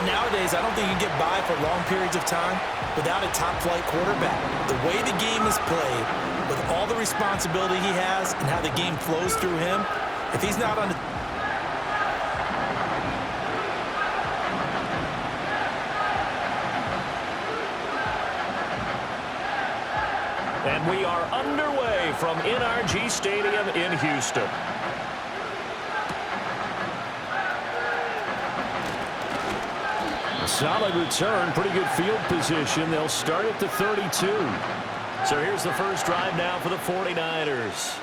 And nowadays, I don't think you can get by for long periods of time without a top-flight quarterback. The way the game is played, with all the responsibility he has and how the game flows through him, if he's not on the... And we are underway from NRG Stadium in Houston. A solid return, pretty good field position. They'll start at the 32. So here's the first drive now for the 49ers.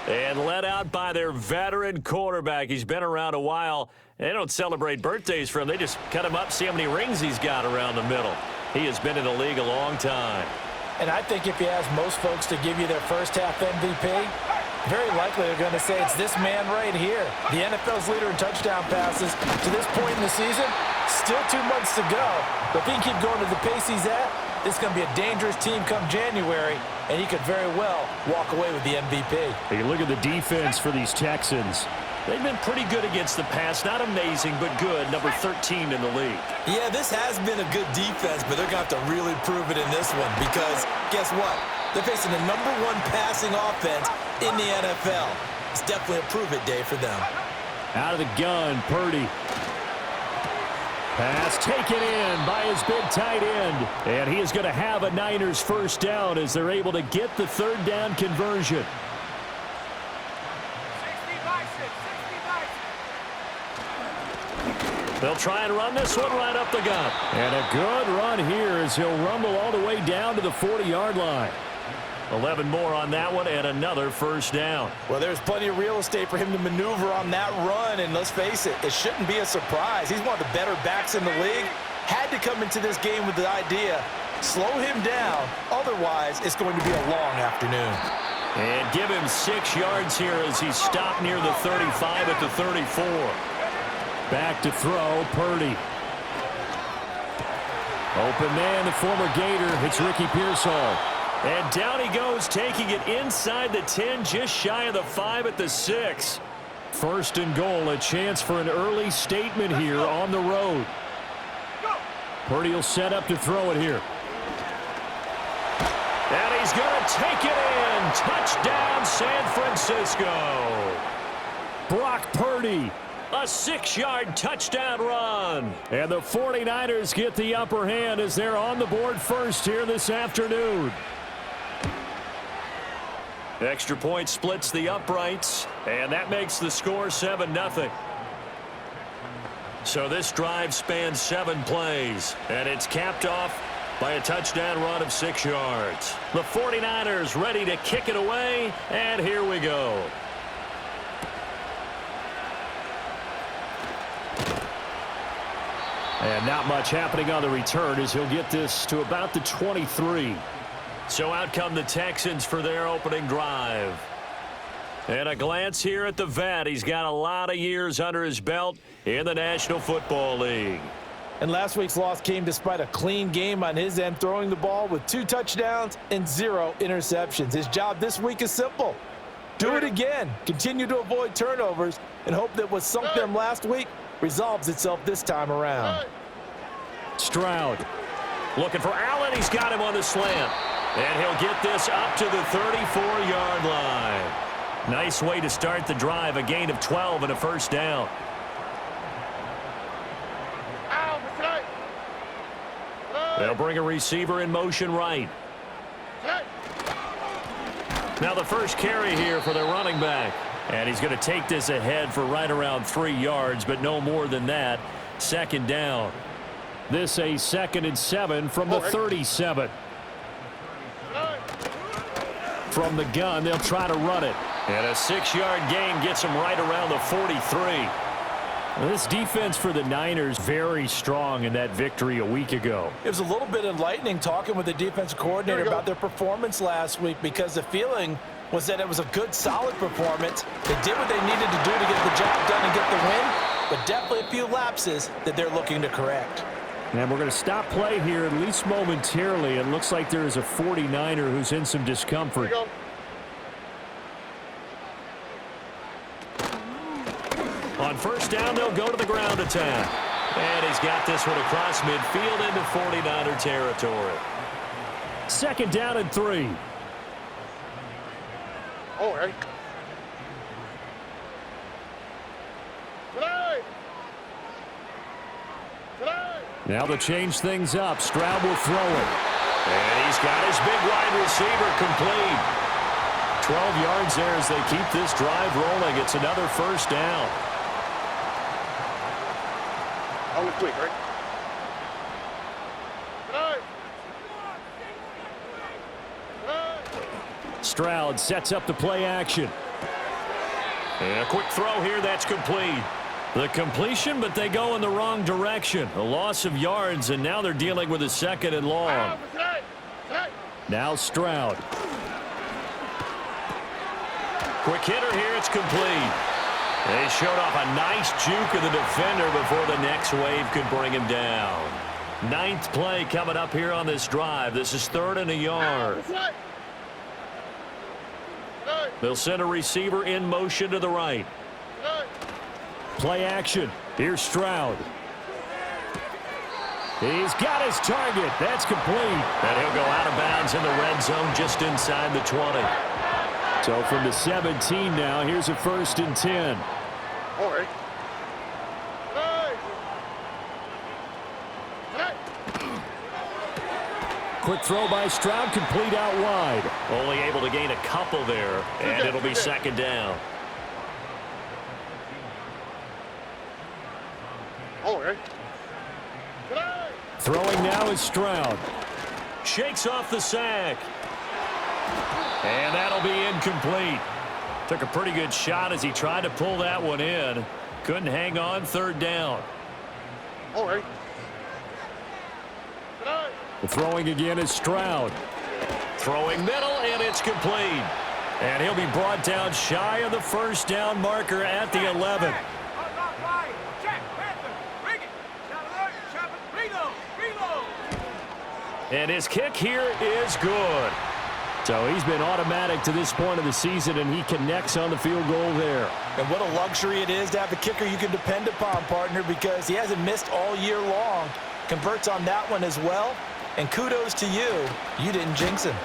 And led out by their veteran quarterback. He's been around a while. They don't celebrate birthdays for him. They just cut him up, see how many rings he's got around the middle. He has been in the league a long time. And I think if you ask most folks to give you their first half MVP, very likely they're going to say it's this man right here. The NFL's leader in touchdown passes to this point in the season. Still 2 months to go. But if he can keep going to the pace he's at, this is going to be a dangerous team come January, and he could very well walk away with the MVP. Hey, look at the defense for these Texans. They've been pretty good against the pass. Not amazing, but good. Number 13 in the league. Yeah, this has been a good defense, but they're going to have to really prove it in this one because guess what? They're facing the #1 passing offense in the NFL. It's definitely a prove-it day for them. Out of the gun, Purdy. Pass taken in by his big tight end. And he is going to have a Niners first down as they're able to get the third down conversion. They'll try and run this one right up the gut. And a good run here as he'll rumble all the way down to the 40-yard line. 11 more on that one and another first down. Well, there's plenty of real estate for him to maneuver on that run, and let's face it, it shouldn't be a surprise. He's one of the better backs in the league. Had to come into this game with the idea, slow him down, otherwise it's going to be a long afternoon. And give him 6 yards here as he stopped near the 35 at the 34. Back to throw, Purdy. Open man, the former Gator. It's Ricky Pearsall. And down he goes, taking it inside the 10, just shy of the 5 at the 6. First and goal, a chance for an early statement here on the road. Purdy will set up to throw it here. And he's going to take it in. Touchdown, San Francisco. Brock Purdy. A 6-yard touchdown run. And the 49ers get the upper hand as they're on the board first here this afternoon. Extra point splits the uprights, and that makes the score 7-0. So this drive spans 7 plays, and it's capped off by a touchdown run of 6 yards. The 49ers ready to kick it away, and here we go. And not much happening on the return as he'll get this to about the 23. So out come the Texans for their opening drive. And a glance here at the vet. He's got a lot of years under his belt in the National Football League. And last week's loss came despite a clean game on his end, throwing the ball with 2 touchdowns and 0 interceptions. His job this week is simple. Do it again. Continue to avoid turnovers and hope that what sunk them last week resolves itself this time around. Stroud looking for Allen. He's got him on the slant. And he'll get this up to the 34-yard line. Nice way to start the drive. A gain of 12 and a first down. They'll bring a receiver in motion right. Now the first carry here for the running back. And he's going to take this ahead for right around 3 yards, but no more than that. Second down. This a 2nd and 7 from the 37. From the gun, they'll try to run it. And a 6-yard gain gets him right around the 43. Well, this defense for the Niners very strong in that victory a week ago. It was a little bit enlightening talking with the defensive coordinator about their performance last week because the feeling was that it was a good, solid performance. They did what they needed to do to get the job done and get the win, but definitely a few lapses that they're looking to correct. And we're going to stop play here, at least momentarily. It looks like there is a 49er who's in some discomfort. On first down, they'll go to the ground attack. And he's got this one across midfield into 49er territory. Second down and 3. Oh, hey. Now to change things up, Stroud will throw it. And he's got his big wide receiver complete. 12 yards there as they keep this drive rolling. It's another first down. Only quick, right? Stroud sets up the play action. And a quick throw here, that's complete. The completion, but they go in the wrong direction. A loss of yards, and now they're dealing with a second and long. Now Stroud. Quick hitter here, it's complete. They showed off a nice juke of the defender before the next wave could bring him down. 9th play coming up here on this drive. This is 3rd and a yard. They'll send a receiver in motion to the right. Play action. Here's Stroud. He's got his target. That's complete. And he'll go out of bounds in the red zone just inside the 20. So from the 17 now, here's a 1st and 10. All right. Quick throw by Stroud, complete out wide. Only able to gain a couple there, and it'll be second down. All right. Throwing now is Stroud. Shakes off the sack. And that'll be incomplete. Took a pretty good shot as he tried to pull that one in. Couldn't hang on, 3rd down. All right. The throwing again is Stroud. Throwing middle, and it's complete. And he'll be brought down shy of the first down marker at the 11. And his kick here is good. So he's been automatic to this point of the season, and he connects on the field goal there. And what a luxury it is to have a kicker you can depend upon, partner, because he hasn't missed all year long. Converts on that one as well. And kudos to you. You didn't jinx him.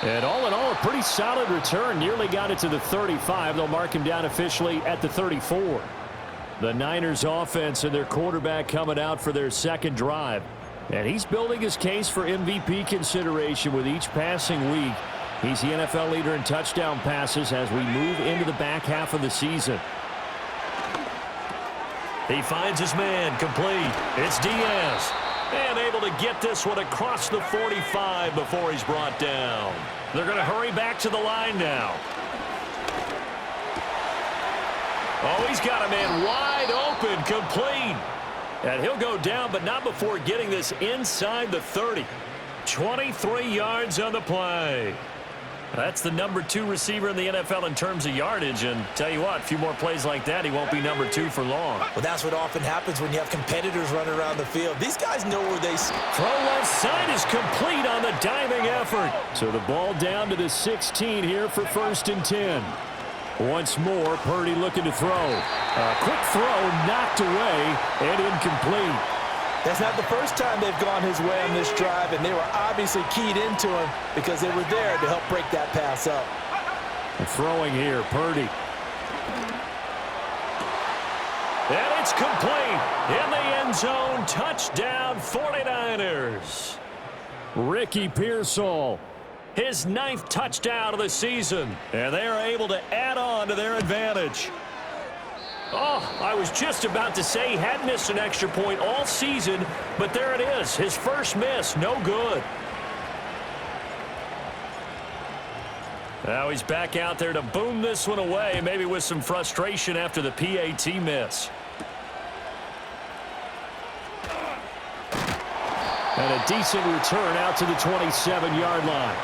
And all in all, a pretty solid return. Nearly got it to the 35. They'll mark him down officially at the 34. The Niners offense and their quarterback coming out for their second drive. And he's building his case for MVP consideration with each passing week. He's the NFL leader in touchdown passes as we move into the back half of the season. He finds his man, complete. It's Diaz. And able to get this one across the 45 before he's brought down. They're going to hurry back to the line now. Oh, he's got a man wide open, complete. And he'll go down, but not before getting this inside the 30. 23 yards on the play. That's the number 2 receiver in the NFL in terms of yardage. And tell you what, a few more plays like that, he won't be number 2 for long. Well, that's what often happens when you have competitors running around the field. These guys know where they... Throw left side is complete on the diving effort. So the ball down to the 16 here for 1st and 10. Once more, Purdy looking to throw. A quick throw knocked away and incomplete. That's not the first time they've gone his way on this drive, and they were obviously keyed into him because they were there to help break that pass up. Throwing here, Purdy. And it's complete. In the end zone, touchdown 49ers. Ricky Pearsall. His 9th touchdown of the season, and they are able to add on to their advantage. Oh, I was just about to say he hadn't missed an extra point all season, but there it is, his first miss, no good. Now he's back out there to boom this one away, maybe with some frustration after the PAT miss. And a decent return out to the 27-yard line.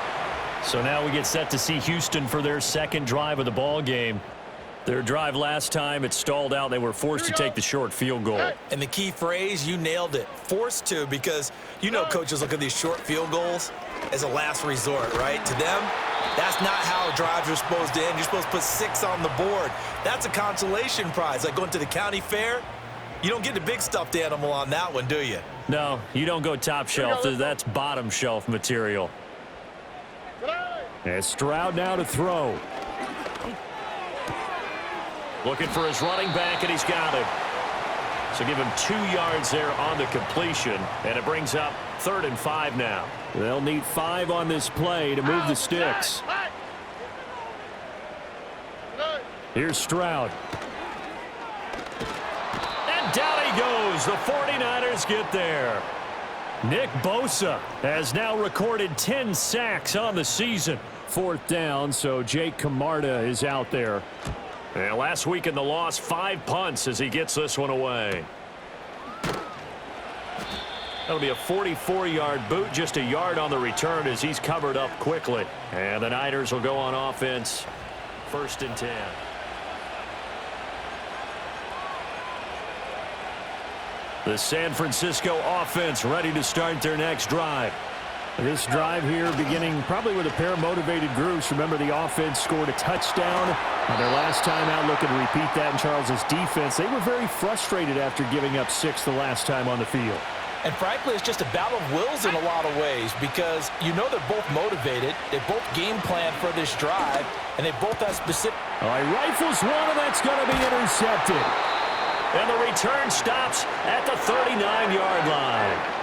So now we get set to see Houston for their second drive of the ball game. Their drive last time, it stalled out. They were forced to take the short field goal. And the key phrase, you nailed it. Forced to, because you know coaches look at these short field goals as a last resort, right? To them, that's not how drives are supposed to end. You're supposed to put 6 on the board. That's a consolation prize. Like going to the county fair, You don't get the big stuffed animal on that one, do you? No, you don't go top shelf. That's bottom shelf material. And Stroud now to throw. Looking for his running back, and he's got it. So give him 2 yards there on the completion, and it brings up 3rd and 5 now. They'll need 5 on this play to move the sticks. Here's Stroud. And down he goes. The 49ers get there. Nick Bosa has now recorded 10 sacks on the season. 4th down, so Jake Camarda is out there. And last week in the loss, 5 punts as he gets this one away. That'll be a 44-yard boot, just a yard on the return as he's covered up quickly. And the Niners will go on offense, 1st and 10. The San Francisco offense ready to start their next drive. This drive here beginning probably with a pair of motivated groups. Remember, the offense scored a touchdown on their last time out, looking to repeat that in Charles's defense. They were very frustrated after giving up 6 the last time on the field. And frankly, it's just a battle of wills in a lot of ways because you know they're both motivated. They both game plan for this drive, and they both have specific. All right, rifles one, and that's going to be intercepted. And the return stops at the 39-yard line.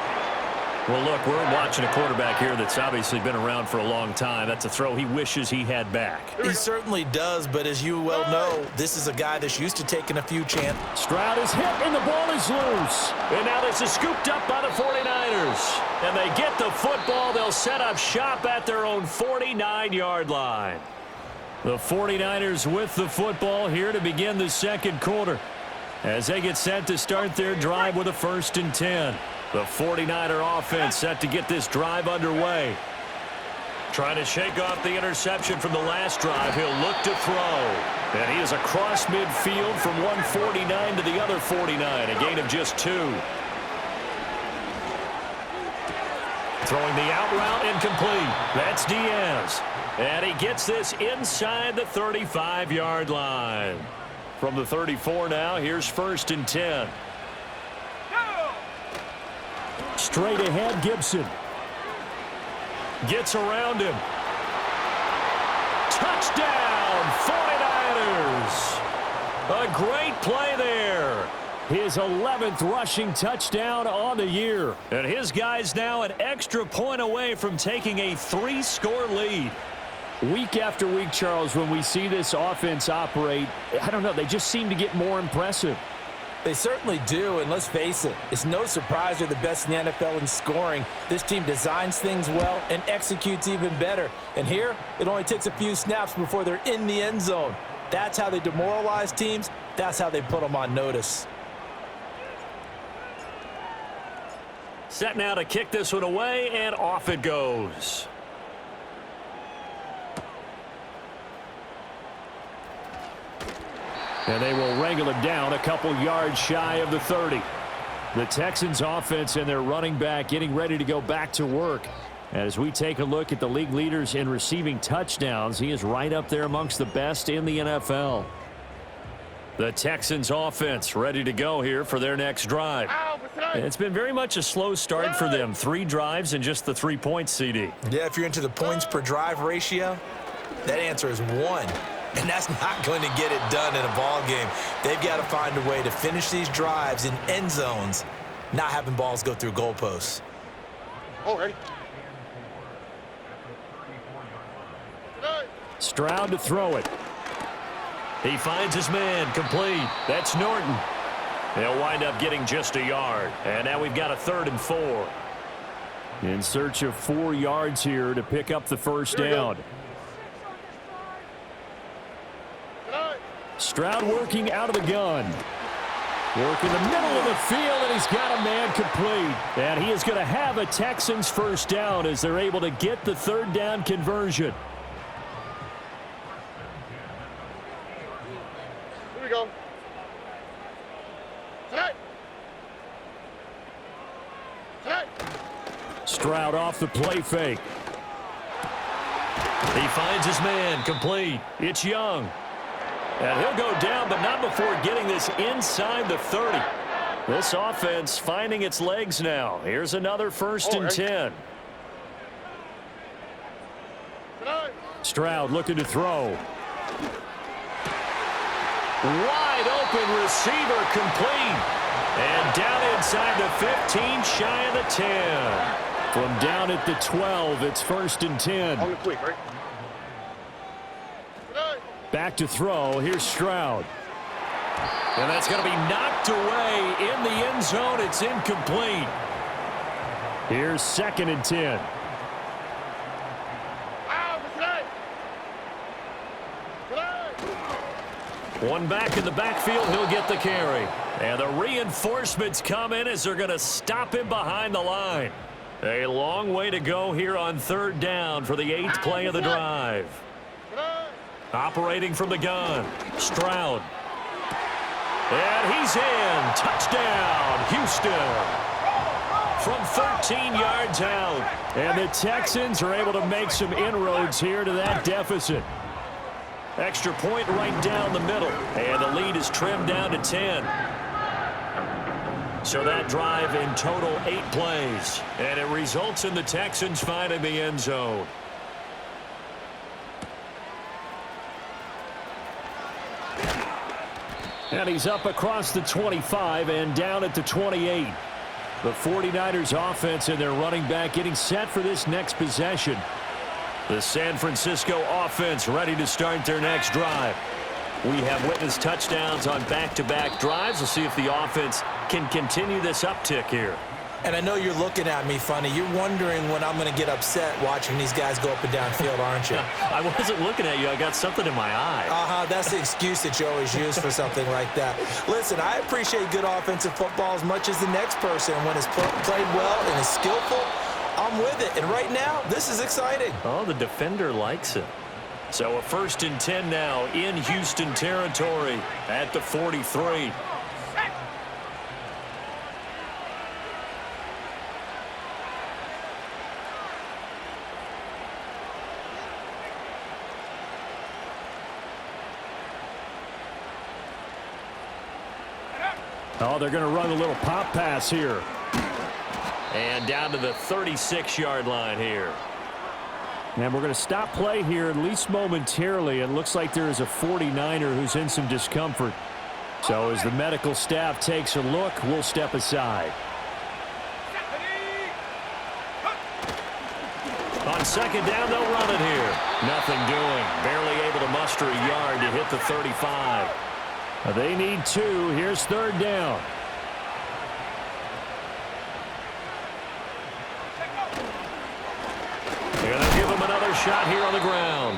Well, look, we're watching a quarterback here that's obviously been around for a long time. That's a throw he wishes he had back. He certainly does, but as you well know, this is a guy that's used to taking a few chances. Stroud is hit, and the ball is loose. And now this is scooped up by the 49ers. And they get the football. They'll set up shop at their own 49-yard line. The 49ers with the football here to begin the 2nd quarter as they get set to start their drive with a 1st and 10. The 49er offense set to get this drive underway. Trying to shake off the interception from the last drive. He'll look to throw. And he is across midfield from 149 to the other 49. A gain of just 2. Throwing the out route incomplete. That's Diaz. And he gets this inside the 35-yard line. From the 34 now, here's 1st and 10. Straight ahead, Gibson. Gets around him. Touchdown, 49ers. A great play there. His 11th rushing touchdown on the year. And his guys now an extra point away from taking a 3-score lead. Week after week, Charles, when we see this offense operate, I don't know, they just seem to get more impressive. They certainly do, and let's face it, it's no surprise they're the best in the NFL in scoring. This team designs things well and executes even better. And here, it only takes a few snaps before they're in the end zone. That's how they demoralize teams. That's how they put them on notice. Set now to kick this one away, and off it goes. And they will wrangle him down a couple yards shy of the 30. The Texans offense and their running back getting ready to go back to work. As we take a look at the league leaders in receiving touchdowns, he is right up there amongst the best in the NFL. The Texans offense ready to go here for their next drive. It's been very much a slow start for them. 3 drives and just the 3 points, CD. Yeah, if you're into the points per drive ratio, that answer is 1. And that's not going to get it done in a ball game. They've got to find a way to finish these drives in end zones, not having balls go through goalposts. All right. Stroud to throw it. He finds his man, complete. That's Norton. They'll wind up getting just a yard. And now we've got a 3rd and 4. In search of 4 yards here to pick up the first down. Stroud working out of the gun. Working the middle of the field, and he's got a man complete. And he is going to have a Texans first down as they're able to get the 3rd down conversion. Here we go. Tonight. Stroud off the play fake. He finds his man, complete. It's Young. And he'll go down, but not before getting this inside the 30. This offense finding its legs now. Here's another 1st and 10. Stroud looking to throw. Wide open receiver complete. And down inside the 15, shy of the 10. From down at the 12, it's 1st and 10. On the quick, right? Back to throw. Here's Stroud. And that's going to be knocked away in the end zone. It's incomplete. Here's 2nd and 10. One back in the backfield. He'll get the carry. And the reinforcements come in as they're going to stop him behind the line. A long way to go here on 3rd down for the 8th play of the drive. Operating from the gun, Stroud. And he's in. Touchdown, Houston. From 13 yards out. And the Texans are able to make some inroads here to that deficit. Extra point right down the middle. And the lead is trimmed down to 10. So that drive in total 8 plays. And it results in the Texans finding the end zone. And he's up across the 25 and down at the 28. The 49ers offense and their running back getting set for this next possession. The San Francisco offense ready to start their next drive. We have witnessed touchdowns on back-to-back drives. We'll see if the offense can continue this uptick here. And I know you're looking at me funny. You're wondering when I'm going to get upset watching these guys go up and down field, aren't you? I wasn't looking at you. I got something in my eye. That's the excuse that you always use for something like that. Listen, I appreciate good offensive football as much as the next person. When it's played well and is skillful, I'm with it. And right now, this is exciting. Oh, the defender likes it. So a 1st and 10 now in Houston territory at the 43. Oh, they're going to run a little pop pass here. And down to the 36-yard line here. And we're going to stop play here, at least momentarily. It looks like there is a 49er who's in some discomfort. So as the medical staff takes a look, we'll step aside. On 2nd down, they'll run it here. Nothing doing. Barely able to muster a yard to hit the 35. They need 2. Here's 3rd down. And they'll give them another shot here on the ground.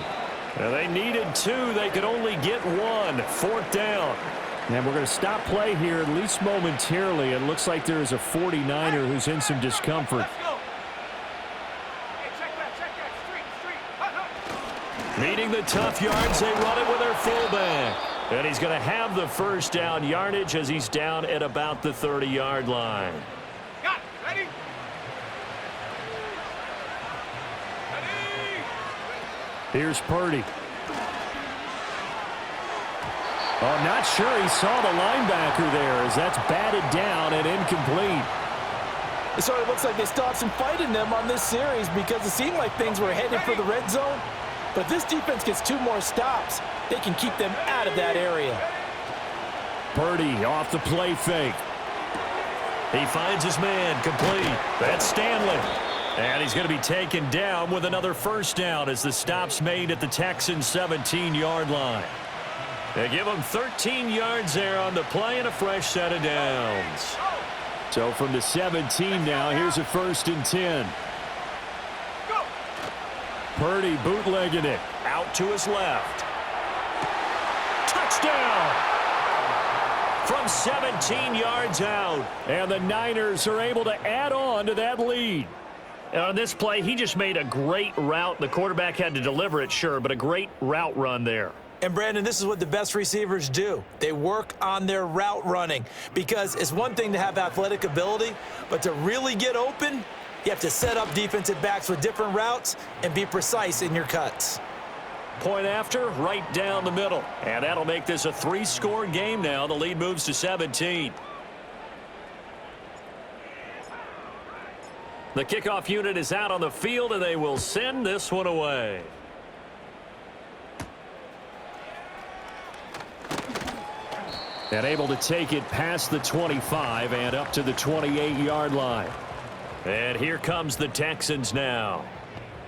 And they needed 2. They could only get 1. 4th down. And we're going to stop play here, at least momentarily. It looks like there is a 49er who's in some discomfort. Meeting the tough yards, they run it with their fullback. And he's going to have the 1st down yardage as he's down at about the 30-yard line. Got it. Ready? Here's Purdy. Oh, not sure he saw the linebacker there as that's batted down and incomplete. It sort of looks like they stopped some fight in them on this series because it seemed like things were headed for the red zone. But if this defense gets 2 more stops, they can keep them out of that area. Purdy off the play fake. He finds his man complete. That's Stanley. And he's going to be taken down with another 1st down as the stop's made at the Texans' 17-yard line. They give him 13 yards there on the play and a fresh set of downs. So from the 17 now, here's a 1st and 10. Purdy bootlegging it. Out to his left. Touchdown! From 17 yards out. And the Niners are able to add on to that lead. And on this play, he just made a great route. The quarterback had to deliver it, sure, but a great route run there. And, Brandon, this is what the best receivers do. They work on their route running because it's one thing to have athletic ability, but to really get open, you have to set up defensive backs with different routes and be precise in your cuts. Point after, right down the middle. And that'll make this a 3-score game now. The lead moves to 17. The kickoff unit is out on the field, and they will send this one away. And able to take it past the 25 and up to the 28-yard line. And here comes the Texans now.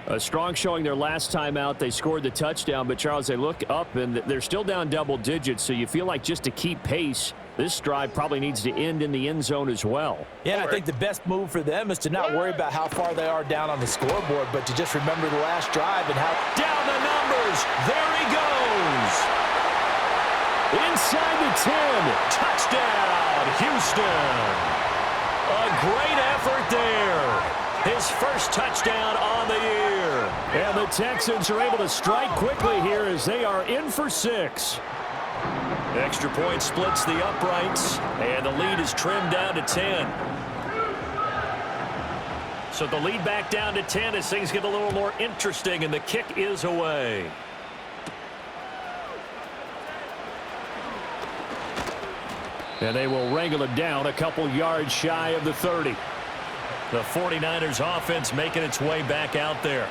A strong showing their last time out. They scored the touchdown, but, Charles, they look up, and they're still down double digits, so you feel like just to keep pace, this drive probably needs to end in the end zone as well. Yeah, I think the best move for them is to not worry about how far they are down on the scoreboard, but to just remember the last drive and how... Down the numbers. There he goes. Inside the 10. Touchdown, Houston. A great effort there. His first touchdown on the year. And the Texans are able to strike quickly here as they are in for 6. Extra point splits the uprights, and the lead is trimmed down to 10. So the lead back down to 10 as things get a little more interesting, and the kick is away. And they will wrangle it down a couple yards shy of the 30. The 49ers offense making its way back out there.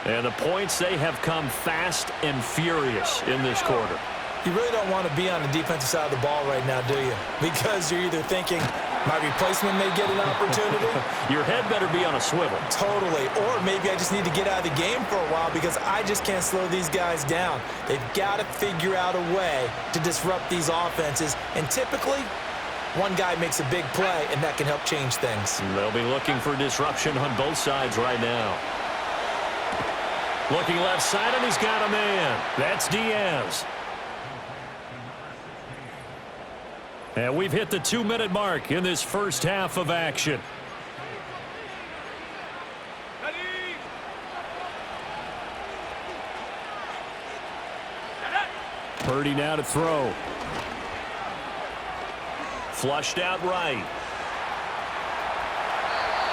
And the points, they have come fast and furious in this quarter. You really don't want to be on the defensive side of the ball right now, do you? Because you're either thinking, my replacement may get an opportunity. Your head better be on a swivel. Totally. Or maybe I just need to get out of the game for a while because I just can't slow these guys down. They've got to figure out a way to disrupt these offenses. And typically, one guy makes a big play, and that can help change things. They'll be looking for disruption on both sides right now. Looking left side, and he's got a man. That's Diaz. And we've hit the 2-minute mark in this first half of action. Purdy now to throw. Flushed out right.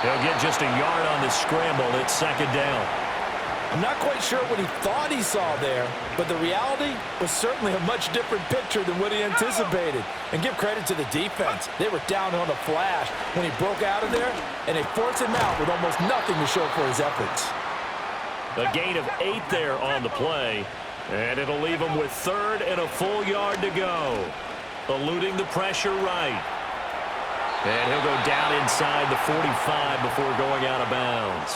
He'll get just a yard on the scramble. It's second down. I'm not quite sure what he thought he saw there, but the reality was certainly a much different picture than what he anticipated. And give credit to the defense. They were down on a flash when he broke out of there, and they forced him out with almost nothing to show for his efforts. A gain of 8 there on the play, and it'll leave him with third and a full yard to go. Eluding the pressure right. And he'll go down inside the 45 before going out of bounds.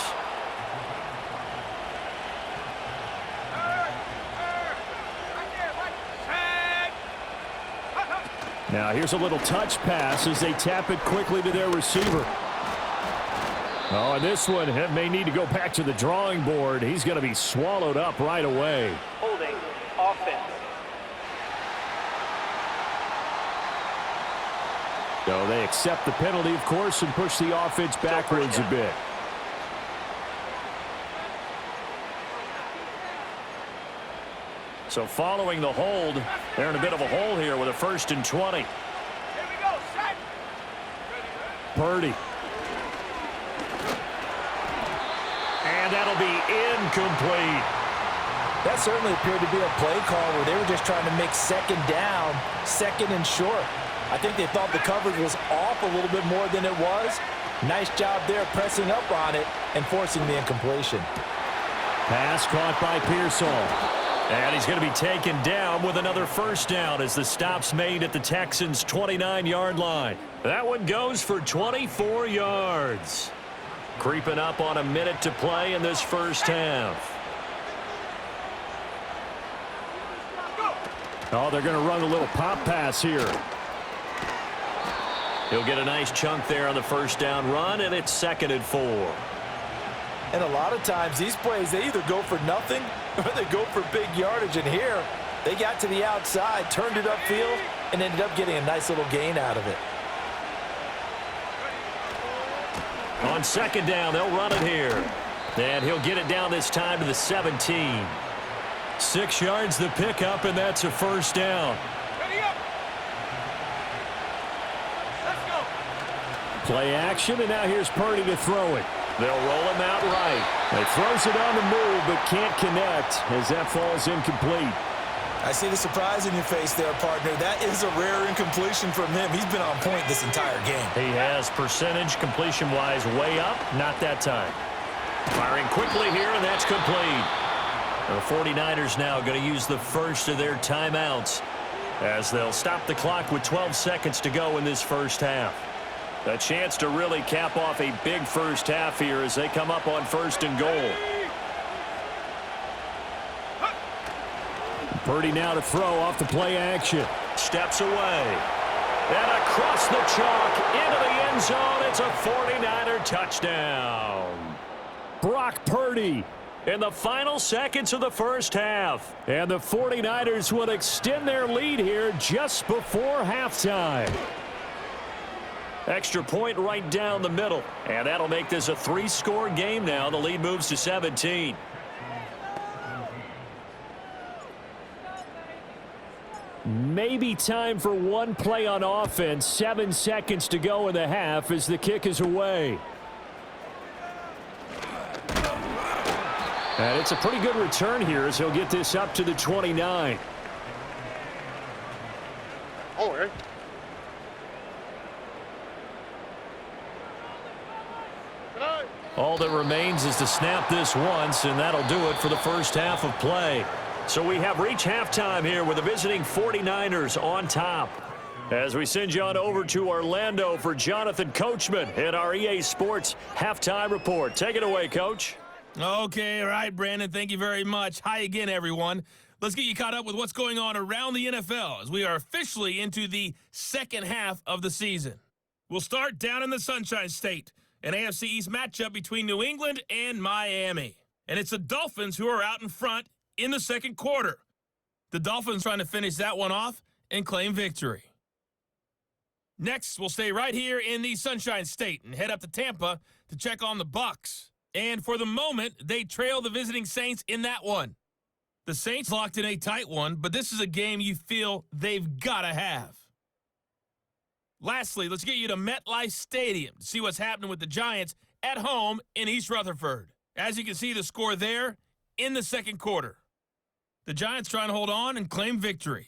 Now here's a little touch pass as they tap it quickly to their receiver. Oh, and this one may need to go back to the drawing board. He's going to be swallowed up right away. Holding offense. So they accept the penalty, of course, and push the offense backwards a bit. So following the hold, they're in a bit of a hole here with a 1st and 20. Here we go, set. Purdy. And that'll be incomplete. That certainly appeared to be a play call where they were just trying to make second down, second and short. I think they thought the coverage was off a little bit more than it was. Nice job there pressing up on it and forcing the incompletion. Pass caught by Pearsall. And he's going to be taken down with another first down as the stop's made at the Texans' 29-yard line. That one goes for 24 yards. Creeping up on a minute to play in this first half. Oh, they're going to run a little pop pass here. He'll get a nice chunk there on the first down run, and it's 2nd and 4. And a lot of times these plays, they either go for nothing or they go for big yardage. And here, they got to the outside, turned it upfield, and ended up getting a nice little gain out of it. On second down, they'll run it here. And he'll get it down this time to the 17. 6 yards the pickup, and that's a first down. Ready up. Let's go. Play action, and now here's Purdy to throw it. They'll roll him out right. He throws it on the move, but can't connect as that falls incomplete. I see the surprise in your face there, partner. That is a rare incompletion from him. He's been on point this entire game. He has percentage completion-wise way up. Not that time. Firing quickly here, and that's complete. The 49ers now going to use the first of their timeouts as they'll stop the clock with 12 seconds to go in this first half. A chance to really cap off a big first half here as they come up on 1st and goal. Purdy now to throw off the play action. Steps away. And across the chalk into the end zone. It's a 49er touchdown. Brock Purdy In the final seconds of the first half. And the 49ers will extend their lead here just before halftime. Extra point right down the middle. And that'll make this a 3-score game now. The lead moves to 17. Maybe time for one play on offense. 7 seconds to go in the half as the kick is away. And it's a pretty good return here as he'll get this up to the 29. Oh, Eric. All that remains is to snap this once, and that'll do it for the first half of play. So we have reached halftime here with the visiting 49ers on top. As we send you on over to Orlando for Jonathan Coachman at our EA Sports Halftime Report. Take it away, Coach. Okay, all right, Brandon. Thank you very much. Hi again, everyone. Let's get you caught up with what's going on around the NFL as we are officially into the second half of the season. We'll start down in the Sunshine State, an AFC East matchup between New England and Miami. And it's the Dolphins who are out in front in the second quarter. The Dolphins trying to finish that one off and claim victory. Next, we'll stay right here in the Sunshine State and head up to Tampa to check on the Bucs. And for the moment, they trail the visiting Saints in that one. The Saints locked in a tight one, but this is a game you feel they've got to have. Lastly, let's get you to MetLife Stadium to see what's happening with the Giants at home in East Rutherford. As you can see, the score there in the second quarter. The Giants trying to hold on and claim victory.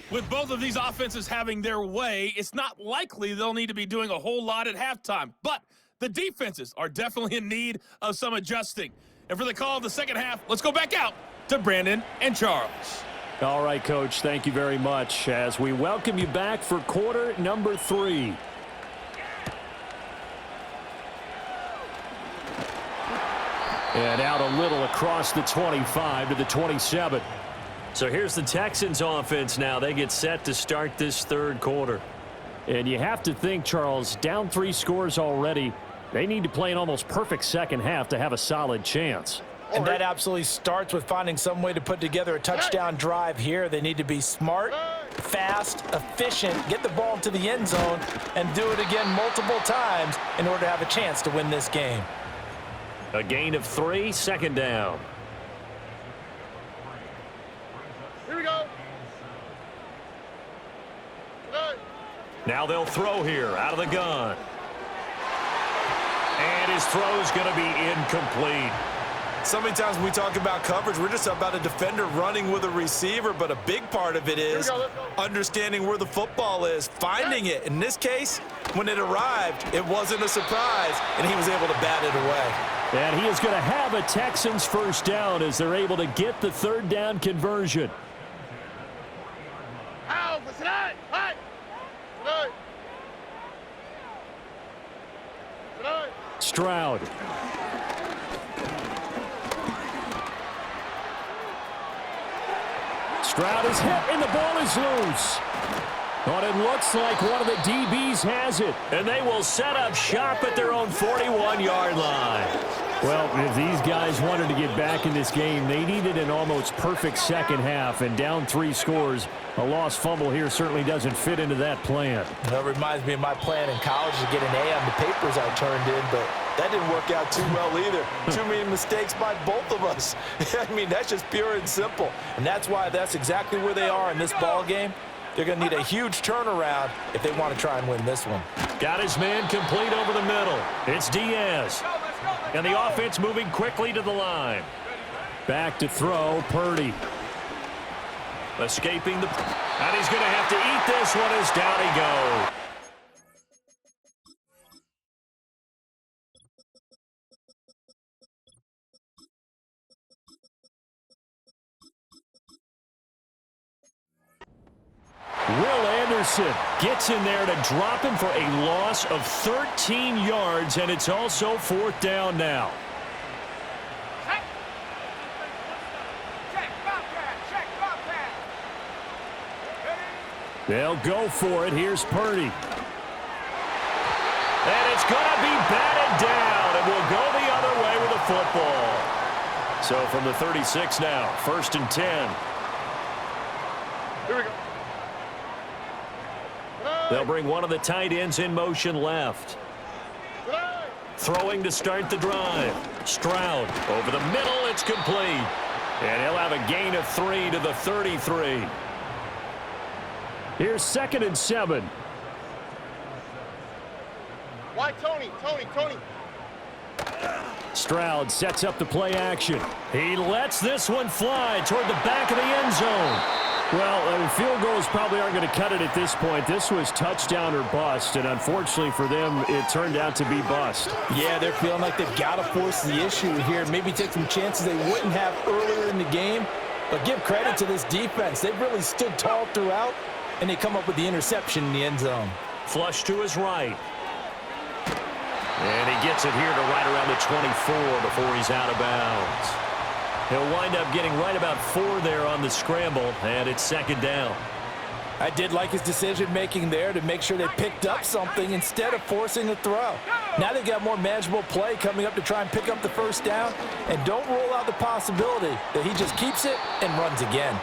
With both of these offenses having their way, it's not likely they'll need to be doing a whole lot at halftime. But the defenses are definitely in need of some adjusting. And for the call of the second half, let's go back out to Brandon and Charles. All right, Coach, thank you very much as we welcome you back for quarter number 3. And out a little across the 25 to the 27. So here's the Texans offense now. They get set to start this third quarter. And you have to think, Charles, down 3 scores already. They need to play an almost perfect second half to have a solid chance. And that absolutely starts with finding some way to put together a touchdown drive here. They need to be smart, fast, efficient, get the ball into the end zone, and do it again multiple times in order to have a chance to win this game. A gain of 3, second down. Here we go. Now they'll throw here out of the gun. And his throw is going to be incomplete. So many times when we talk about coverage, we're just about a defender running with a receiver, but a big part of it is understanding where the football is, finding it. In this case, when it arrived, it wasn't a surprise, and he was able to bat it away. And he is going to have a Texans first down as they're able to get the third down conversion. Stroud. Stroud is hit, and the ball is loose. But it looks like one of the DBs has it. And they will set up shop at their own 41-yard line. Well, if these guys wanted to get back in this game, they needed an almost perfect second half, and down 3 scores. A lost fumble here certainly doesn't fit into that plan. That reminds me of my plan in college to get an A on the papers I turned in, but that didn't work out too well either. Too many mistakes by both of us. I mean, that's just pure and simple. And that's why that's exactly where they are in this ball game. They're going to need a huge turnaround if they want to try and win this one. Got his man complete over the middle. It's Diaz. And the offense moving quickly to the line. Back to throw, Purdy. Escaping the... And he's going to have to eat this one as down he goes. Will Anderson gets in there to drop him for a loss of 13 yards, and it's also 4th down now. They'll go for it. Here's Purdy. And it's going to be batted down, and we'll go the other way with the football. So from the 36 now, 1st and 10. Here we go. They'll bring one of the tight ends in motion left. Throwing to start the drive. Stroud over the middle. It's complete. And he'll have a gain of 3 to the 33. Here's 2nd and 7. Why, Tony? Stroud sets up the play action. He lets this one fly toward the back of the end zone. Well, field goals probably aren't going to cut it at this point. This was touchdown or bust, and unfortunately for them, it turned out to be bust. Yeah, they're feeling like they've got to force the issue here. Maybe take some chances they wouldn't have earlier in the game. But give credit to this defense. They've really stood tall throughout, and they come up with the interception in the end zone. Flush to his right. And he gets it here to right around the 24 before he's out of bounds. He'll wind up getting right about 4 there on the scramble, and it's 2nd down. I did like his decision-making there to make sure they picked up something instead of forcing a throw. Now they've got more manageable play coming up to try and pick up the 1st down, and don't rule out the possibility that he just keeps it and runs again.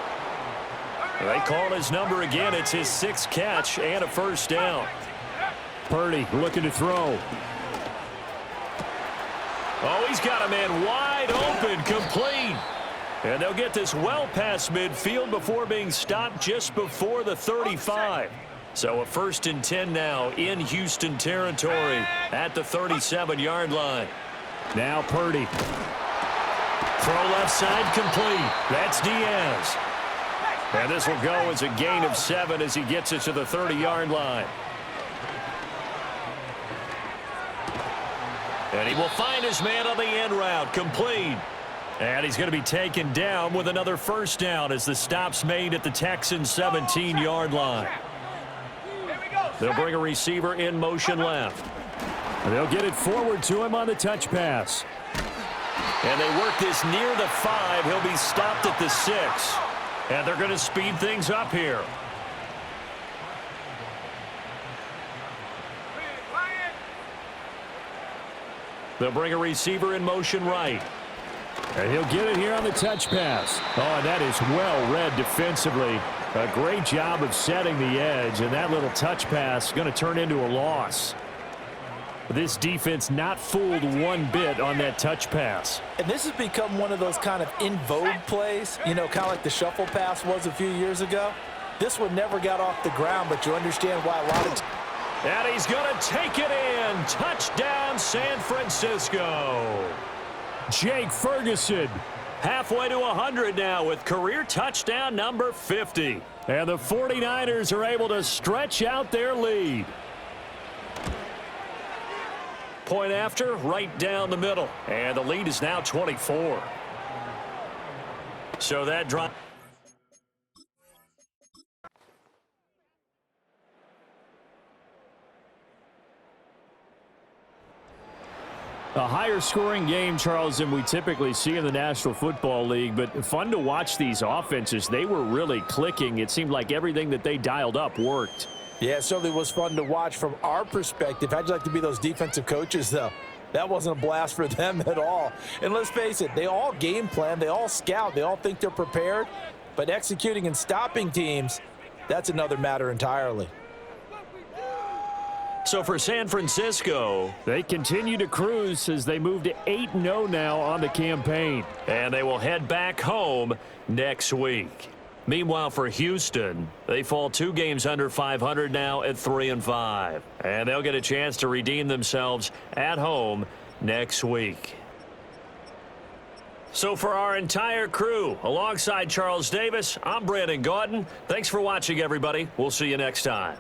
They call his number again. It's his 6th catch and a 1st down. Purdy looking to throw. Oh, he's got a man wide open, complete. And they'll get this well past midfield before being stopped just before the 35. So a 1st and 10 now in Houston territory at the 37-yard line. Now Purdy. Throw left side complete. That's Diaz. And this will go as a gain of 7 as he gets it to the 30-yard line. And he will find his man on the end route, complete. And he's going to be taken down with another 1st down as the stop's made at the Texans' 17-yard line. They'll bring a receiver in motion left. They'll get it forward to him on the touch pass. And they work this near the 5. He'll be stopped at the 6. And they're going to speed things up here. They'll bring a receiver in motion right. And he'll get it here on the touch pass. Oh, and that is well read defensively. A great job of setting the edge, and that little touch pass going to turn into a loss. This defense not fooled one bit on that touch pass. And this has become one of those kind of in vogue plays, you know, kind of like the shuffle pass was a few years ago. This one never got off the ground, but you understand why a lot of and he's going to take it in. Touchdown, San Francisco. Jake Ferguson. Halfway to 100 now with career touchdown number 50. And the 49ers are able to stretch out their lead. Point after, right down the middle. And the lead is now 24. So that drop. A higher scoring game, Charles, than we typically see in the National Football League, but fun to watch these offenses. They were really clicking. It seemed like everything that they dialed up worked. Yeah, it certainly was fun to watch from our perspective. How'd you like to be those defensive coaches, though? That wasn't a blast for them at all. And let's face it, they all game plan, they all scout, they all think they're prepared, but executing and stopping teams, that's another matter entirely. So for San Francisco, they continue to cruise as they move to 8-0 now on the campaign. and they will head back home next week. Meanwhile, for Houston, they fall 2 games under 500 now at 3-5. And they'll get a chance to redeem themselves at home next week. So for our entire crew, alongside Charles Davis, I'm Brandon Gaudin. Thanks for watching, everybody. We'll see you next time.